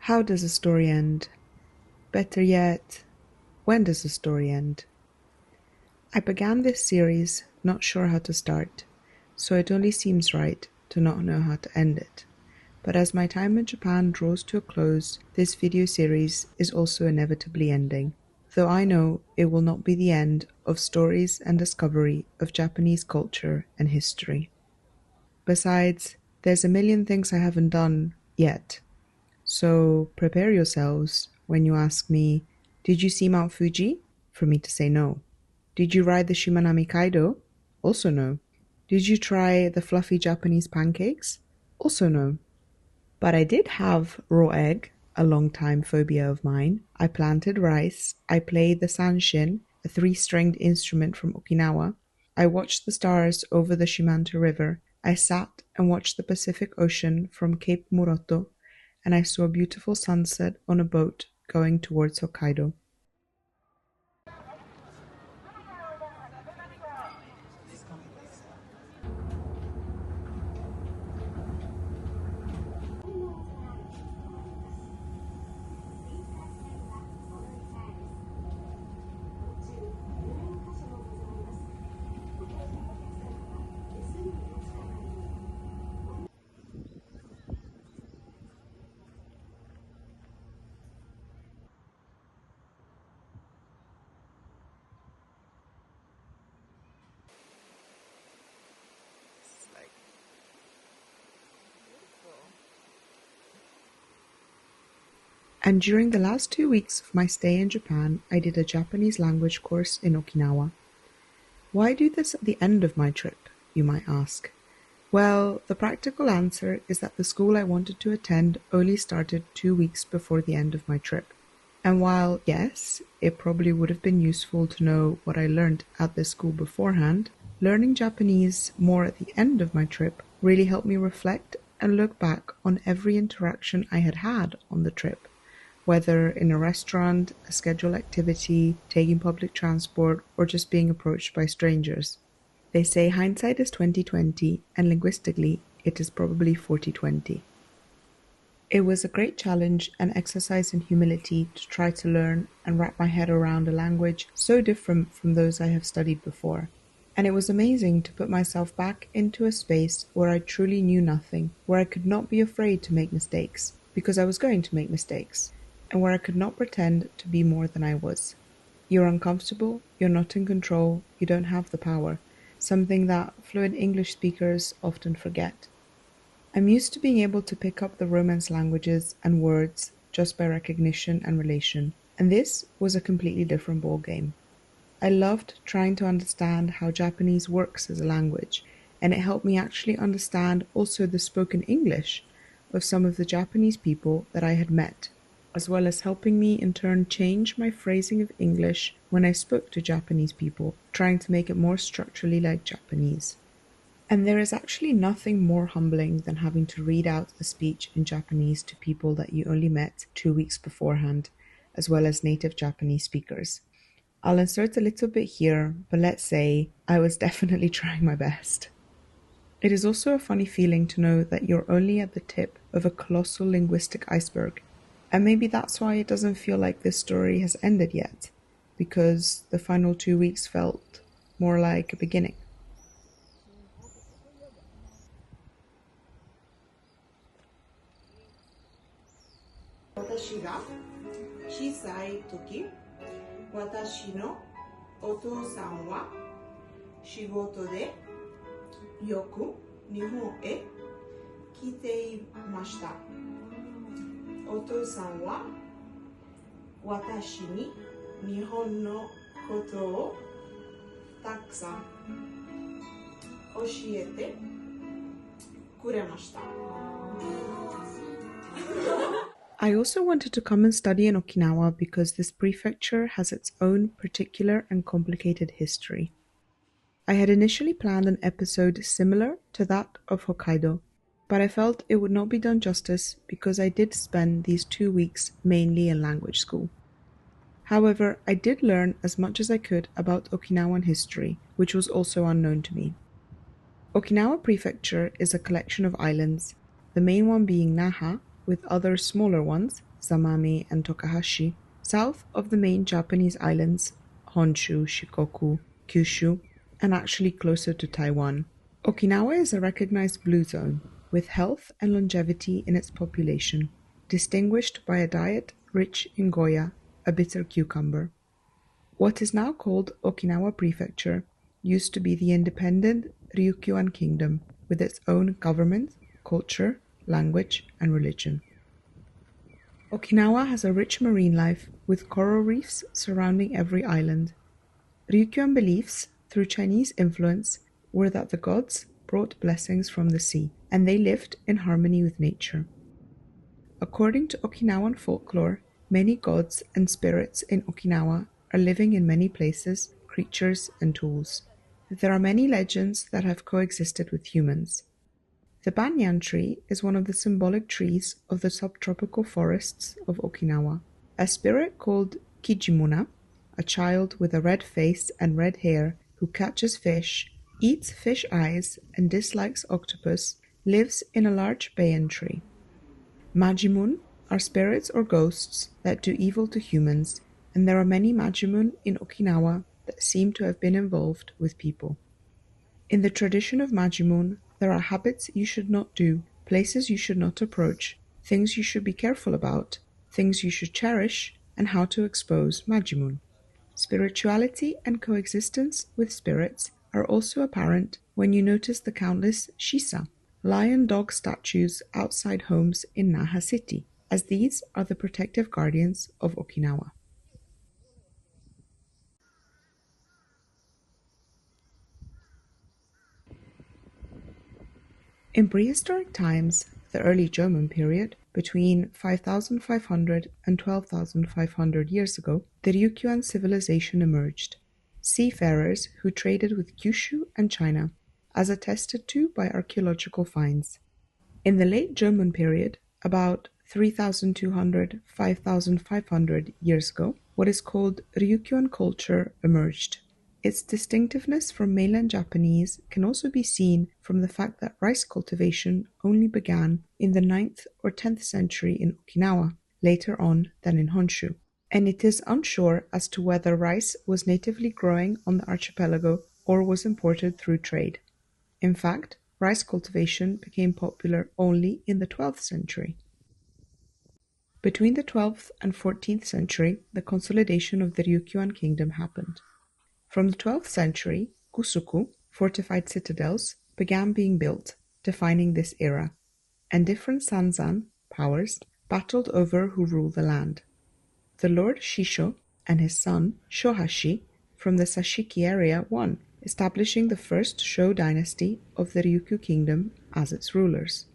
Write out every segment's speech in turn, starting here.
How does a story end? Better yet, when does a story end? I began this series not sure how to start, so it only seems right to not know how to end it. But as my time in Japan draws to a close, this video series is also inevitably ending, though I know it will not be the end of stories and discovery of Japanese culture and history. Besides, there's a million things I haven't done yet. So prepare yourselves when you ask me, did you see Mount Fuji? For me to say no. Did you ride the Shimanami Kaido? Also no. Did you try the fluffy Japanese pancakes? Also no. But I did have raw egg, a long-time phobia of mine. I planted rice. I played the sanshin, a three-stringed instrument from Okinawa. I watched the stars over the Shimanto River. I sat and watched the Pacific Ocean from Cape Muroto, and I saw a beautiful sunset on a boat going towards Hokkaido. And during the last 2 weeks of my stay in Japan, I did a Japanese language course in Okinawa. Why do this at the end of my trip, you might ask? Well, the practical answer is that the school I wanted to attend only started 2 weeks before the end of my trip. And while, yes, it probably would have been useful to know what I learned at this school beforehand, learning Japanese more at the end of my trip really helped me reflect and look back on every interaction I had had on the trip, whether in a restaurant, a scheduled activity, taking public transport, or just being approached by strangers. They say hindsight is 20/20, and linguistically, it is probably 40/20. It was a great challenge and exercise in humility to try to learn and wrap my head around a language so different from those I have studied before. And it was amazing to put myself back into a space where I truly knew nothing, where I could not be afraid to make mistakes, because I was going to make mistakes, and where I could not pretend to be more than I was. You're uncomfortable, you're not in control, you don't have the power, something that fluent English speakers often forget. I'm used to being able to pick up the Romance languages and words just by recognition and relation, and this was a completely different ballgame. I loved trying to understand how Japanese works as a language, and it helped me actually understand also the spoken English of some of the Japanese people that I had met, as well as helping me in turn change my phrasing of English when I spoke to Japanese people, trying to make it more structurally like Japanese. And there is actually nothing more humbling than having to read out a speech in Japanese to people that you only met 2 weeks beforehand, as well as native Japanese speakers. I'll insert a little bit here, but let's say I was definitely trying my best. It is also a funny feeling to know that you're only at the tip of a colossal linguistic iceberg. And maybe that's why it doesn't feel like this story has ended yet, because the final 2 weeks felt more like a beginning. I also wanted to come and study in Okinawa because this prefecture has its own particular and complicated history. I had initially planned an episode similar to that of Hokkaido, but I felt it would not be done justice because I did spend these 2 weeks mainly in language school. However, I did learn as much as I could about Okinawan history, which was also unknown to me. Okinawa Prefecture is a collection of islands, the main one being Naha, with other smaller ones, Zamami, and Tokahashi, south of the main Japanese islands Honshu, Shikoku, Kyushu, and actually closer to Taiwan. Okinawa is a recognized blue zone, with health and longevity in its population, distinguished by a diet rich in goya, a bitter cucumber. What is now called Okinawa Prefecture used to be the independent Ryukyuan Kingdom with its own government, culture, language, and religion. Okinawa has a rich marine life with coral reefs surrounding every island. Ryukyuan beliefs, through Chinese influence, were that the gods brought blessings from the sea, and they lived in harmony with nature. According to Okinawan folklore, many gods and spirits in Okinawa are living in many places, creatures, and tools. There are many legends that have coexisted with humans. The banyan tree is one of the symbolic trees of the subtropical forests of Okinawa. A spirit called Kijimuna, a child with a red face and red hair who catches fish, eats fish eyes, and dislikes octopus, lives in a large banyan tree. Majimun are spirits or ghosts that do evil to humans, and there are many Majimun in Okinawa that seem to have been involved with people. In the tradition of Majimun, there are habits you should not do, places you should not approach, things you should be careful about, things you should cherish, and how to expose Majimun. Spirituality and coexistence with spirits are also apparent when you notice the countless shisa, lion-dog statues outside homes in Naha City, as these are the protective guardians of Okinawa. In prehistoric times, the early German period, between 5,500 and 12,500 years ago, the Ryukyuan civilization emerged. Seafarers who traded with Kyushu and China, as attested to by archaeological finds. In the late German period, about 3,200, 5,500 years ago, what is called Ryukyuan culture emerged. Its distinctiveness from mainland Japanese can also be seen from the fact that rice cultivation only began in the 9th or 10th century in Okinawa, later on than in Honshu, and it is unsure as to whether rice was natively growing on the archipelago or was imported through trade. In fact, rice cultivation became popular only in the 12th century. Between the 12th and 14th century, the consolidation of the Ryukyuan kingdom happened. From the 12th century, kusuku, fortified citadels, began being built, defining this era, and different sanzan, powers, battled over who ruled the land. The Lord Shisho and his son Shohashi from the Sashiki area won, establishing the first Sho dynasty of the Ryukyu kingdom as its rulers.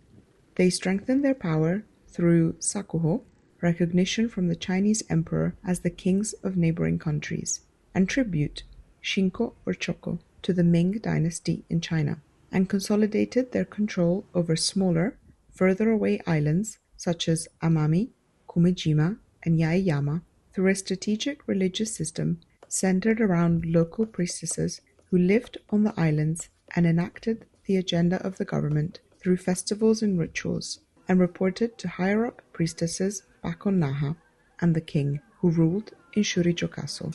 They strengthened their power through sakuho, recognition from the Chinese emperor as the kings of neighboring countries, and tribute, shinko or choko, to the Ming dynasty in China, and consolidated their control over smaller, further away islands such as Amami, Kumejima, and Yaeyama through a strategic religious system centered around local priestesses who lived on the islands and enacted the agenda of the government through festivals and rituals, and reported to higher-up priestesses back on Naha and the king, who ruled in Shurijo Castle.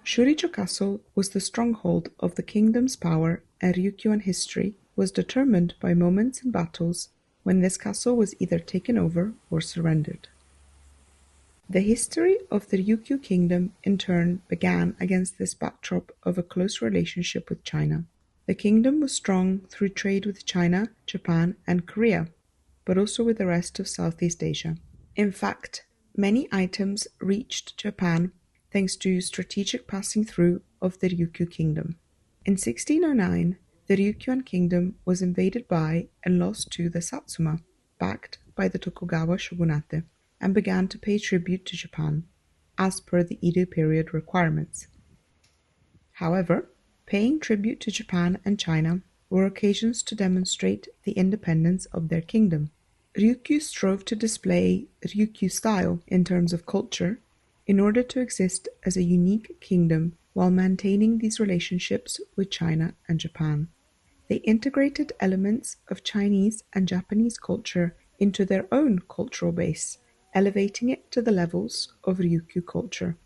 Shurijo Castle was the stronghold of the kingdom's power, and Ryukyuan history was determined by moments in battles when this castle was either taken over or surrendered. The history of the Ryukyu kingdom, in turn, began against this backdrop of a close relationship with China. The kingdom was strong through trade with China, Japan, and Korea, but also with the rest of Southeast Asia. In fact, many items reached Japan thanks to strategic passing through of the Ryukyu kingdom. In 1609, the Ryukyuan kingdom was invaded by and lost to the Satsuma, backed by the Tokugawa shogunate, and began to pay tribute to Japan, as per the Edo period requirements. However, paying tribute to Japan and China were occasions to demonstrate the independence of their kingdom. Ryukyu strove to display Ryukyu style in terms of culture in order to exist as a unique kingdom while maintaining these relationships with China and Japan. They integrated elements of Chinese and Japanese culture into their own cultural base, elevating it to the levels of Ryukyu culture.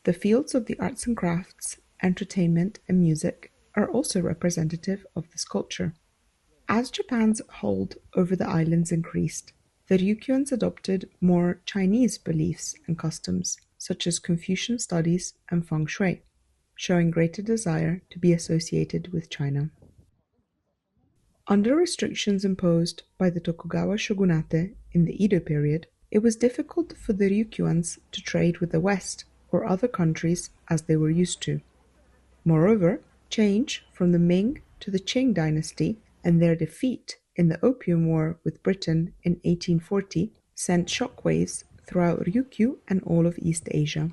The fields of the arts and crafts, entertainment, and music are also representative of this culture. As Japan's hold over the islands increased, the Ryukyuans adopted more Chinese beliefs and customs, such as Confucian studies and feng shui, showing greater desire to be associated with China. Under restrictions imposed by the Tokugawa shogunate in the Edo period, it was difficult for the Ryukyuans to trade with the West or other countries as they were used to. Moreover, change from the Ming to the Qing dynasty and their defeat in the Opium War with Britain in 1840 sent shockwaves throughout Ryukyu and all of East Asia.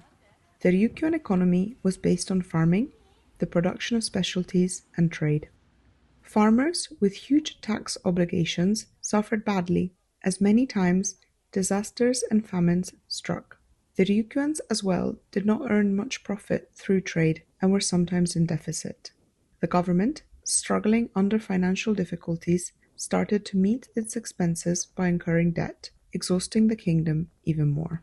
The Ryukyuan economy was based on farming, the production of specialties, and trade. Farmers with huge tax obligations suffered badly, as many times disasters and famines struck. The Ryukyuans as well did not earn much profit through trade and were sometimes in deficit. The government, struggling under financial difficulties, started to meet its expenses by incurring debt, exhausting the kingdom even more.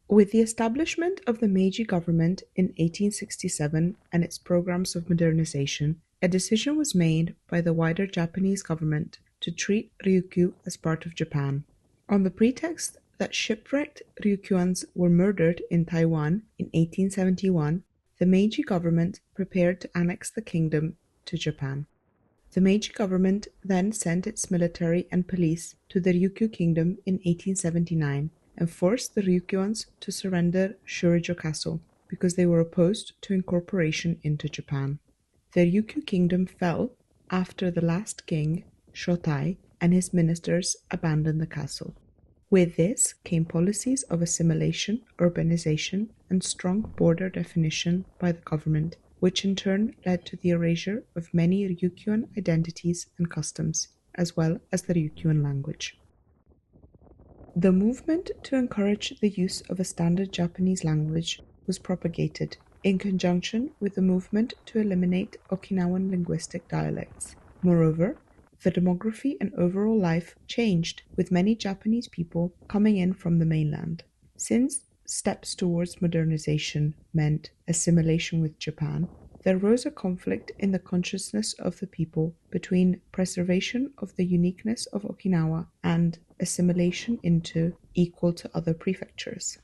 With the establishment of the Meiji government in 1867 and its programs of modernization, a decision was made by the wider Japanese government to treat Ryukyu as part of Japan. On the pretext that shipwrecked Ryukyuans were murdered in Taiwan in 1871, the Meiji government prepared to annex the kingdom to Japan. The Meiji government then sent its military and police to the Ryukyu kingdom in 1879 and forced the Ryukyuans to surrender Shurijo Castle because they were opposed to incorporation into Japan. The Ryukyu kingdom fell after the last king, Shotai, and his ministers abandoned the castle. With this came policies of assimilation, urbanization, and strong border definition by the government, which in turn led to the erasure of many Ryukyuan identities and customs, as well as the Ryukyuan language. The movement to encourage the use of a standard Japanese language was propagated in conjunction with the movement to eliminate Okinawan linguistic dialects. Moreover, the demography and overall life changed, with many Japanese people coming in from the mainland. Since steps towards modernization meant assimilation with Japan, there arose a conflict in the consciousness of the people between preservation of the uniqueness of Okinawa and assimilation into equal to other prefectures.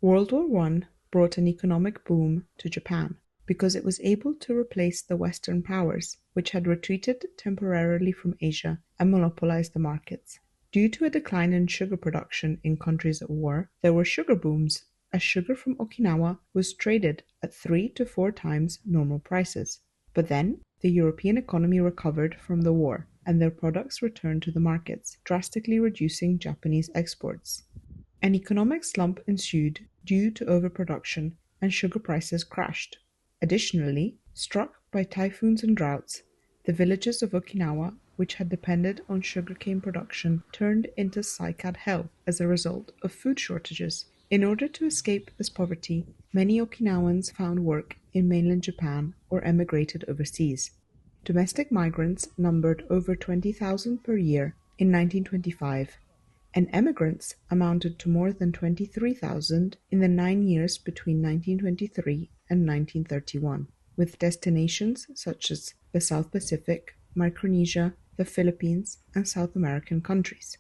World War I brought an economic boom to Japan because it was able to replace the Western powers, which had retreated temporarily from Asia and monopolized the markets. Due to a decline in sugar production in countries at war, there were sugar booms, as sugar from Okinawa was traded at 3 to 4 times normal prices. But then, the European economy recovered from the war, and their products returned to the markets, drastically reducing Japanese exports. An economic slump ensued due to overproduction, and sugar prices crashed. Additionally, struck by typhoons and droughts, the villages of Okinawa, which had depended on sugarcane production, turned into cycad hell as a result of food shortages. In order to escape this poverty, many Okinawans found work in mainland Japan or emigrated overseas. Domestic migrants numbered over 20,000 per year in 1925, and emigrants amounted to more than 23,000 in the 9 years between 1923 and 1931, with destinations such as the South Pacific, Micronesia, the Philippines, and South American countries.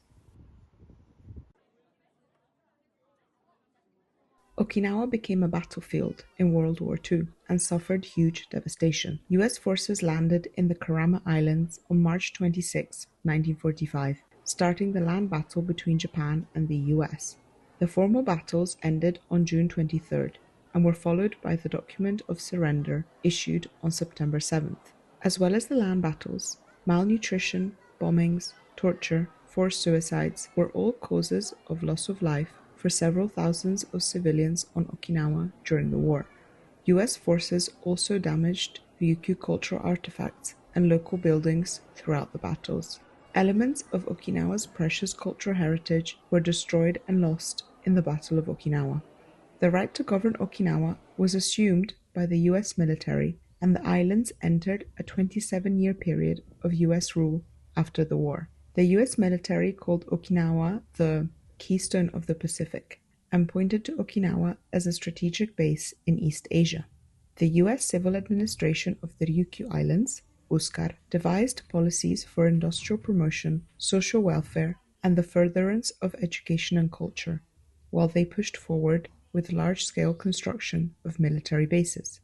Okinawa became a battlefield in World War II and suffered huge devastation. US forces landed in the Kerama Islands on March 26, 1945, starting the land battle between Japan and the US. The formal battles ended on June 23rd and were followed by the document of surrender issued on September 7th. As well as the land battles, malnutrition, bombings, torture, forced suicides were all causes of loss of life for several thousands of civilians on Okinawa during the war. US forces also damaged Ryukyu cultural artifacts and local buildings throughout the battles. Elements of Okinawa's precious cultural heritage were destroyed and lost in the Battle of Okinawa. The right to govern Okinawa was assumed by the US military and the islands entered a 27-year period of US rule after the war. The US military called Okinawa the "Keystone of the Pacific" and pointed to Okinawa as a strategic base in East Asia. The US civil administration of the Ryukyu Islands, USCAR, devised policies for industrial promotion, social welfare, and the furtherance of education and culture, while they pushed forward with large-scale construction of military bases.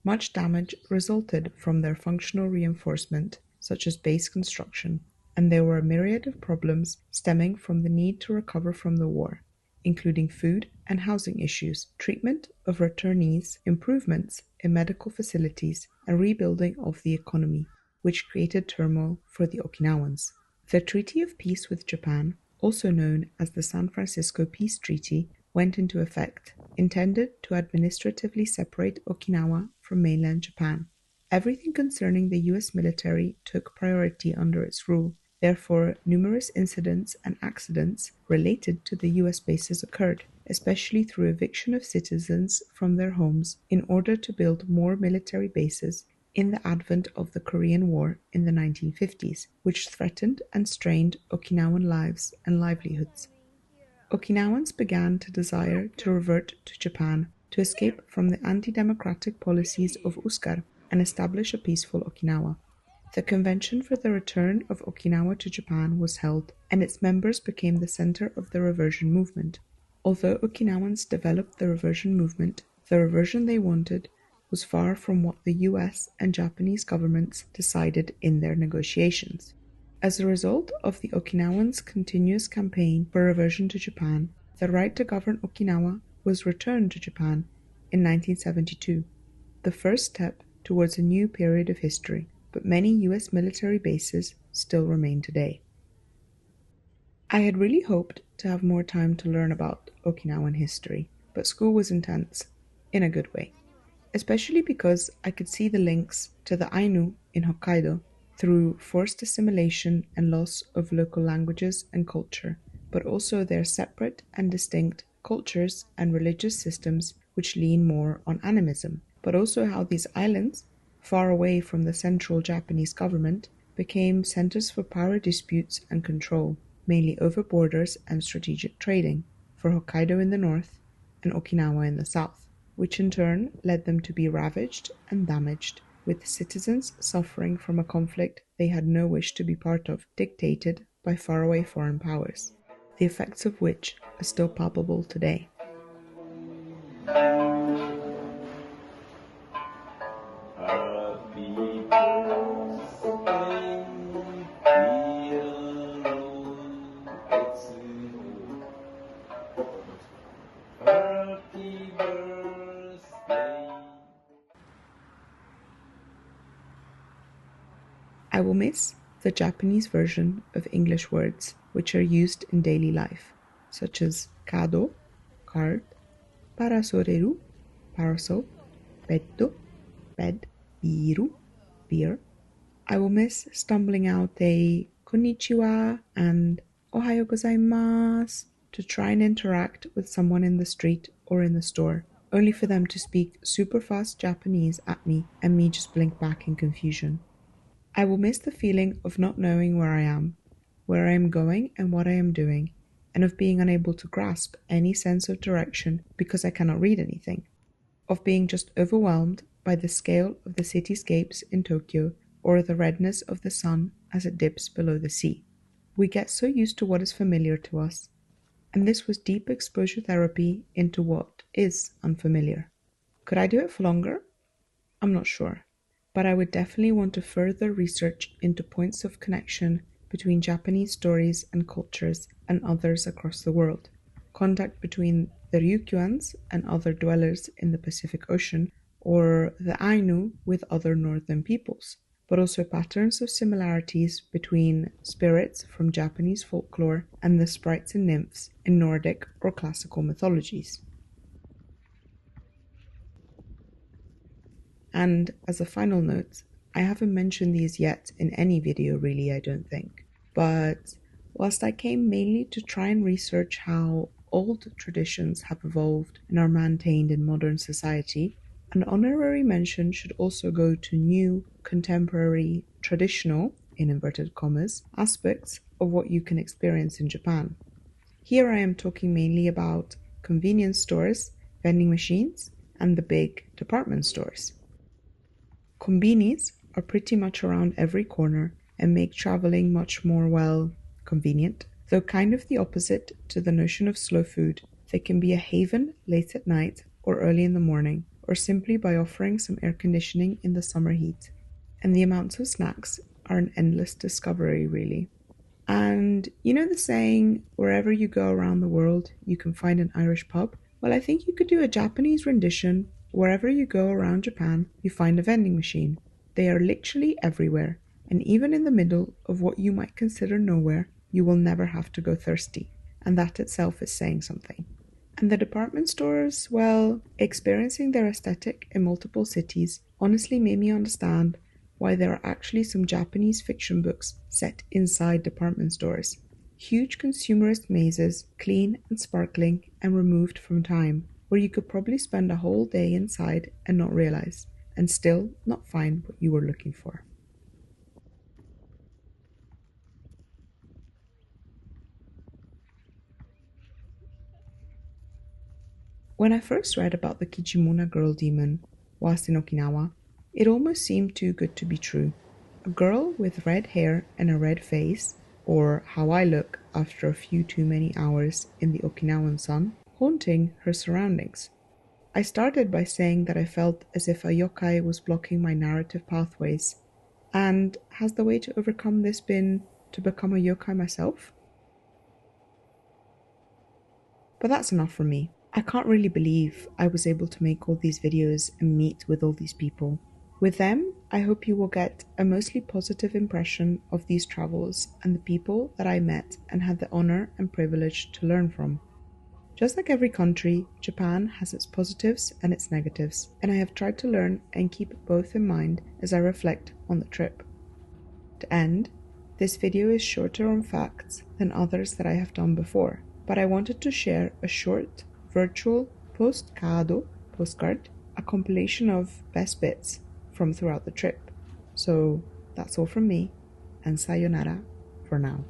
Much damage resulted from their functional reinforcement, such as base construction, and there were a myriad of problems stemming from the need to recover from the war, including food and housing issues, treatment of returnees, improvements in medical facilities, and rebuilding of the economy, which created turmoil for the Okinawans. The Treaty of Peace with Japan, also known as the San Francisco Peace Treaty, went into effect, intended to administratively separate Okinawa from mainland Japan. Everything concerning the US military took priority under its rule. Therefore, numerous incidents and accidents related to the US bases occurred, especially through eviction of citizens from their homes in order to build more military bases in the advent of the Korean War in the 1950s, which threatened and strained Okinawan lives and livelihoods. Okinawans began to desire to revert to Japan to escape from the anti-democratic policies of USCAR and establish a peaceful Okinawa. The convention for the return of Okinawa to Japan was held, and its members became the center of the reversion movement. Although Okinawans developed the reversion movement, the reversion they wanted was far from what the US and Japanese governments decided in their negotiations. As a result of the Okinawans' continuous campaign for reversion to Japan, the right to govern Okinawa was returned to Japan in 1972, the first step towards a new period of history, but many US military bases still remain today. I had really hoped to have more time to learn about Okinawan history, but school was intense, in a good way, especially because I could see the links to the Ainu in Hokkaido through forced assimilation and loss of local languages and culture, but also their separate and distinct cultures and religious systems which lean more on animism, but also how these islands, far away from the central Japanese government, became centers for power disputes and control, mainly over borders and strategic trading, for Hokkaido in the north and Okinawa in the south, which in turn led them to be ravaged and damaged, with citizens suffering from a conflict they had no wish to be part of, dictated by faraway foreign powers, the effects of which are still palpable today. I will miss the Japanese version of English words which are used in daily life, such as kado, card, parasoreru, parasol, beddo, bed, biru, beer. I will miss stumbling out a konnichiwa and ohayo gozaimasu to try and interact with someone in the street or in the store, only for them to speak super fast Japanese at me and me just blink back in confusion. I will miss the feeling of not knowing where I am going and what I am doing, and of being unable to grasp any sense of direction because I cannot read anything, of being just overwhelmed by the scale of the cityscapes in Tokyo or the redness of the sun as it dips below the sea. We get so used to what is familiar to us, and this was deep exposure therapy into what is unfamiliar. Could I do it for longer? I'm not sure, but I would definitely want to further research into points of connection between Japanese stories and cultures and others across the world, contact between the Ryukyuans and other dwellers in the Pacific Ocean, or the Ainu with other northern peoples, but also patterns of similarities between spirits from Japanese folklore and the sprites and nymphs in Nordic or classical mythologies. And as a final note, I haven't mentioned these yet in any video really, I don't think. But whilst I came mainly to try and research how old traditions have evolved and are maintained in modern society, An honorary mention should also go to new, contemporary, traditional, in inverted commas, aspects of what you can experience in Japan. Here I am talking mainly about convenience stores, vending machines, and the big department stores. Konbinis are pretty much around every corner and make traveling much more, well, convenient, though kind of the opposite to the notion of slow food. They can be a haven late at night or early in the morning, or simply by offering some air conditioning in the summer heat. And the amounts of snacks are an endless discovery, really. And you know the saying, wherever you go around the world, you can find an Irish pub? Well, I think you could do a Japanese rendition. Wherever you go around Japan, you find a vending machine. They are literally everywhere, and even in the middle of what you might consider nowhere, you will never have to go thirsty, and that itself is saying something. And the department stores, well, experiencing their aesthetic in multiple cities honestly made me understand why there are actually some Japanese fiction books set inside department stores. Huge consumerist mazes, clean and sparkling and removed from time, where you could probably spend a whole day inside and not realize, and still not find what you were looking for. When I first read about the Kichimuna girl demon whilst in Okinawa, it almost seemed too good to be true. A girl with red hair and a red face, or how I look after a few too many hours in the Okinawan sun, haunting her surroundings. I started by saying that I felt as if a yokai was blocking my narrative pathways. And has the way to overcome this been to become a yokai myself? But that's enough for me. I can't really believe I was able to make all these videos and meet with all these people. With them, I hope you will get a mostly positive impression of these travels and the people that I met and had the honor and privilege to learn from. Just like every country, Japan has its positives and its negatives, and I have tried to learn and keep both in mind as I reflect on the trip. To end, this video is shorter on facts than others that I have done before, but I wanted to share a short, virtual postcard, a compilation of best bits from throughout the trip. So that's all from me, and sayonara for now.